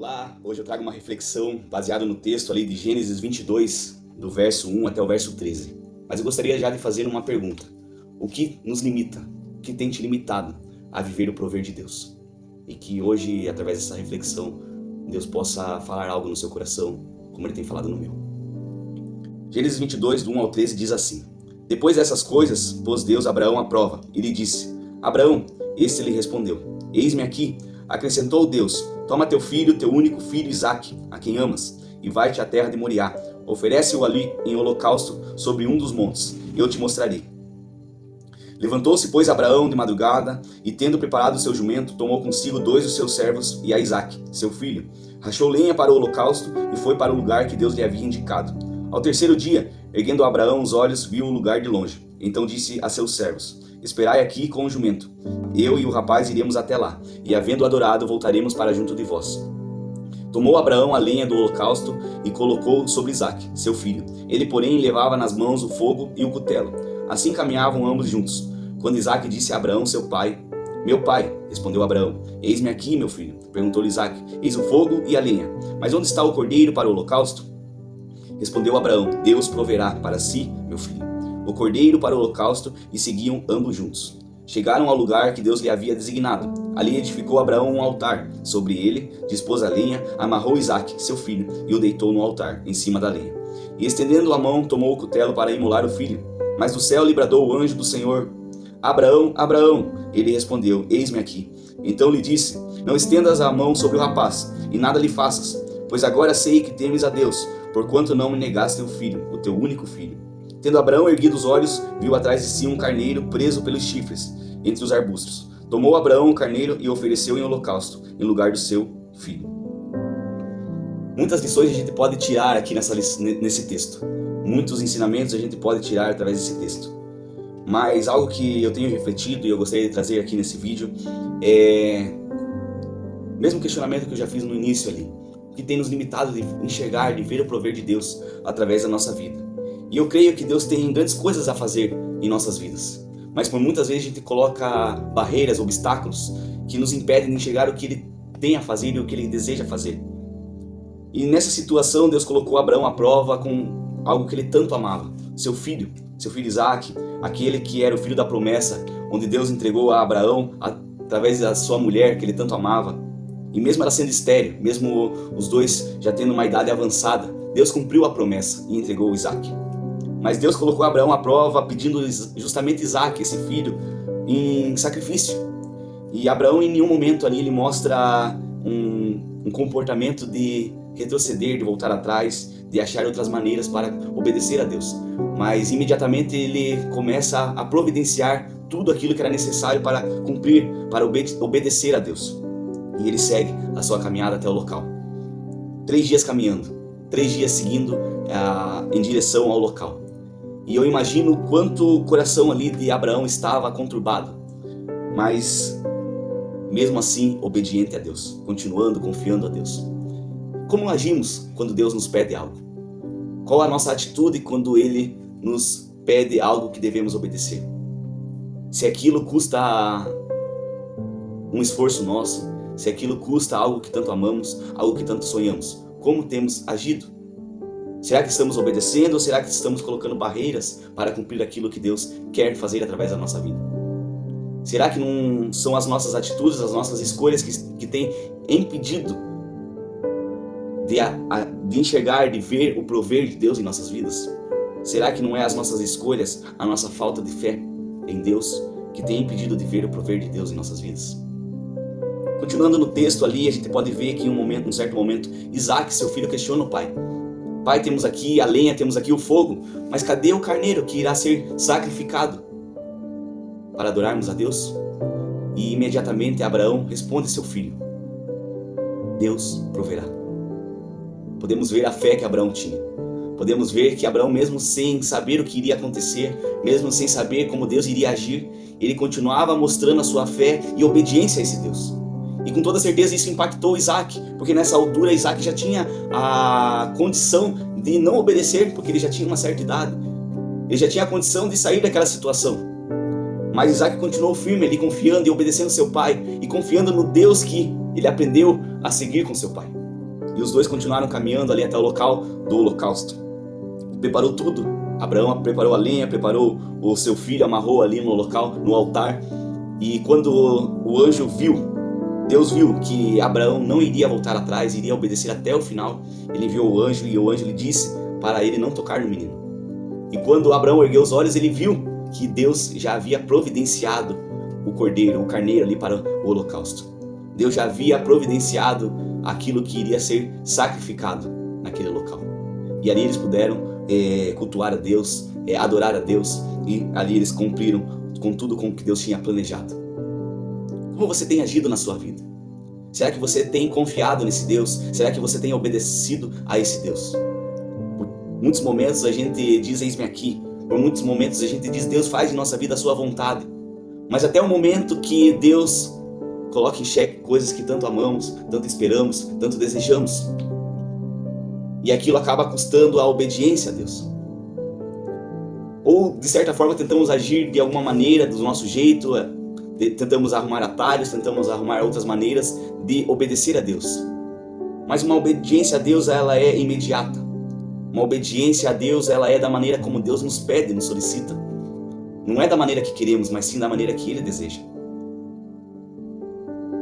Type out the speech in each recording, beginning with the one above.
Olá, hoje eu trago uma reflexão baseada no texto ali de Gênesis 22, do verso 1 até o verso 13. Mas eu gostaria já de fazer uma pergunta. O que nos limita? O que tem te limitado a viver o prover de Deus? E que hoje, através dessa reflexão, Deus possa falar algo no seu coração, como Ele tem falado no meu. Gênesis 22, do 1 ao 13 diz assim: Depois dessas coisas, pôs Deus Abraão à prova e lhe disse: Abraão, este lhe respondeu: Eis-me aqui. Acrescentou Deus: Toma teu filho, teu único filho Isaque, a quem amas, e vai-te à terra de Moriá. Oferece-o ali em holocausto sobre um dos montes, eu te mostrarei. Levantou-se, pois, Abraão de madrugada, e tendo preparado o seu jumento, tomou consigo 2 dos seus servos e a Isaque, seu filho. Rachou lenha para o holocausto e foi para o lugar que Deus lhe havia indicado. Ao terceiro dia, erguendo Abraão os olhos, viu o lugar de longe. Então disse a seus servos: Esperai aqui com o jumento. Eu e o rapaz iremos até lá, e havendo adorado, voltaremos para junto de vós. Tomou Abraão a lenha do holocausto e colocou sobre Isaque, seu filho. Ele, porém, levava nas mãos o fogo e o cutelo. Assim caminhavam ambos juntos. Quando Isaque disse a Abraão, seu pai: Meu pai, respondeu Abraão. Eis-me aqui, meu filho. Perguntou-lhe Isaque: Eis o fogo e a lenha, mas onde está o cordeiro para o holocausto? Respondeu Abraão: Deus proverá para si, meu filho, o cordeiro para o holocausto, e seguiam ambos juntos. Chegaram ao lugar que Deus lhe havia designado. Ali edificou Abraão um altar. Sobre ele dispôs a lenha, amarrou Isaque, seu filho, e o deitou no altar, em cima da lenha. E estendendo a mão, tomou o cutelo para imolar o filho. Mas do céu lhe bradou o anjo do Senhor: Abraão, Abraão! Ele respondeu: Eis-me aqui. Então lhe disse: Não estendas a mão sobre o rapaz, e nada lhe faças, pois agora sei que temes a Deus, porquanto não me negaste o filho, o teu único filho. Tendo Abraão erguido os olhos, viu atrás de si um carneiro preso pelos chifres, entre os arbustos. Tomou Abraão o carneiro e ofereceu em holocausto, em lugar do seu filho. Muitas lições a gente pode tirar aqui nesse texto. Muitos ensinamentos a gente pode tirar através desse texto. Mas algo que eu tenho refletido e eu gostaria de trazer aqui nesse vídeo é o mesmo questionamento que eu já fiz no início ali. O que tem nos limitado de enxergar, de ver o prover de Deus através da nossa vida. E eu creio que Deus tem grandes coisas a fazer em nossas vidas. Mas por muitas vezes a gente coloca barreiras, obstáculos que nos impedem de enxergar o que Ele tem a fazer e o que Ele deseja fazer. E nessa situação Deus colocou Abraão à prova com algo que ele tanto amava. Seu filho Isaque, aquele que era o filho da promessa, onde Deus entregou a Abraão através da sua mulher que ele tanto amava. E mesmo ela sendo estéril, mesmo os dois já tendo uma idade avançada, Deus cumpriu a promessa e entregou Isaque. Mas Deus colocou Abraão à prova, pedindo justamente Isaque, esse filho, em sacrifício. E Abraão em nenhum momento ali ele mostra um comportamento de retroceder, de voltar atrás, de achar outras maneiras para obedecer a Deus. Mas imediatamente ele começa a providenciar tudo aquilo que era necessário para cumprir, para obedecer a Deus. E ele segue a sua caminhada até o local. 3 dias caminhando, 3 dias seguindo em direção ao local. E eu imagino o quanto o coração ali de Abraão estava conturbado. Mas, mesmo assim, obediente a Deus, continuando, confiando a Deus. Como agimos quando Deus nos pede algo? Qual a nossa atitude quando Ele nos pede algo que devemos obedecer? Se aquilo custa um esforço nosso, se aquilo custa algo que tanto amamos, algo que tanto sonhamos, como temos agido? Será que estamos obedecendo ou será que estamos colocando barreiras para cumprir aquilo que Deus quer fazer através da nossa vida? Será que não são as nossas atitudes, as nossas escolhas que têm impedido de enxergar, de ver o prover de Deus em nossas vidas? Será que não é as nossas escolhas, a nossa falta de fé em Deus que tem impedido de ver o prover de Deus em nossas vidas? Continuando no texto ali, a gente pode ver que em um certo momento, Isaque, seu filho, questiona o pai. Pai, temos aqui a lenha, temos aqui o fogo, mas cadê o carneiro que irá ser sacrificado para adorarmos a Deus? E imediatamente Abraão responde a seu filho: Deus proverá. Podemos ver a fé que Abraão tinha. Podemos ver que Abraão, mesmo sem saber o que iria acontecer, mesmo sem saber como Deus iria agir, ele continuava mostrando a sua fé e obediência a esse Deus. E com toda certeza isso impactou Isaque, porque nessa altura Isaque já tinha a condição de não obedecer, porque ele já tinha uma certa idade. Ele já tinha a condição de sair daquela situação. Mas Isaque continuou firme ali, confiando e obedecendo seu pai, e confiando no Deus que ele aprendeu a seguir com seu pai. E os dois continuaram caminhando ali até o local do holocausto. Preparou tudo. Abraão preparou a lenha, preparou o seu filho, amarrou ali no local, no altar. E quando o anjo viu, Deus viu que Abraão não iria voltar atrás, iria obedecer até o final, ele enviou o anjo e o anjo lhe disse para ele não tocar no menino. E quando Abraão ergueu os olhos, ele viu que Deus já havia providenciado o cordeiro, o carneiro ali para o holocausto. Deus já havia providenciado aquilo que iria ser sacrificado naquele local. E ali eles puderam cultuar a Deus, adorar a Deus, e ali eles cumpriram com tudo com o que Deus tinha planejado. Como você tem agido na sua vida? Será que você tem confiado nesse Deus? Será que você tem obedecido a esse Deus? Por muitos momentos a gente diz, eis-me aqui. Por muitos momentos a gente diz, Deus, faz em nossa vida a sua vontade. Mas até o momento que Deus coloca em xeque coisas que tanto amamos, tanto esperamos, tanto desejamos. E aquilo acaba custando a obediência a Deus. Ou, de certa forma, tentamos agir de alguma maneira, do nosso jeito, tentamos arrumar atalhos, tentamos arrumar outras maneiras de obedecer a Deus. Mas uma obediência a Deus, ela é imediata. Uma obediência a Deus, ela é da maneira como Deus nos pede, nos solicita. Não é da maneira que queremos, mas sim da maneira que Ele deseja.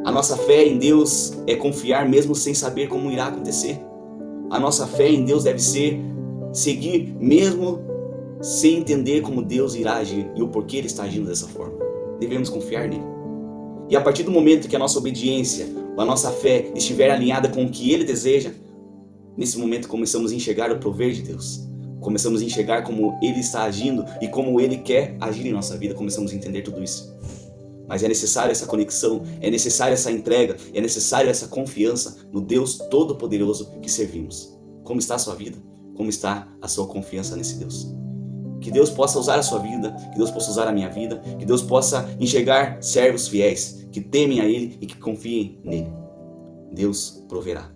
A nossa fé em Deus é confiar mesmo sem saber como irá acontecer. A nossa fé em Deus deve ser seguir mesmo sem entender como Deus irá agir e o porquê Ele está agindo dessa forma. Devemos confiar nele. E a partir do momento que a nossa obediência, a nossa fé estiver alinhada com o que Ele deseja, nesse momento começamos a enxergar o prover de Deus. Começamos a enxergar como Ele está agindo e como Ele quer agir em nossa vida. Começamos a entender tudo isso. Mas é necessário essa conexão, é necessário essa entrega, é necessário essa confiança no Deus Todo-Poderoso que servimos. Como está a sua vida? Como está a sua confiança nesse Deus? Que Deus possa usar a sua vida, que Deus possa usar a minha vida, que Deus possa enxergar servos fiéis, que temem a Ele e que confiem nele. Deus proverá.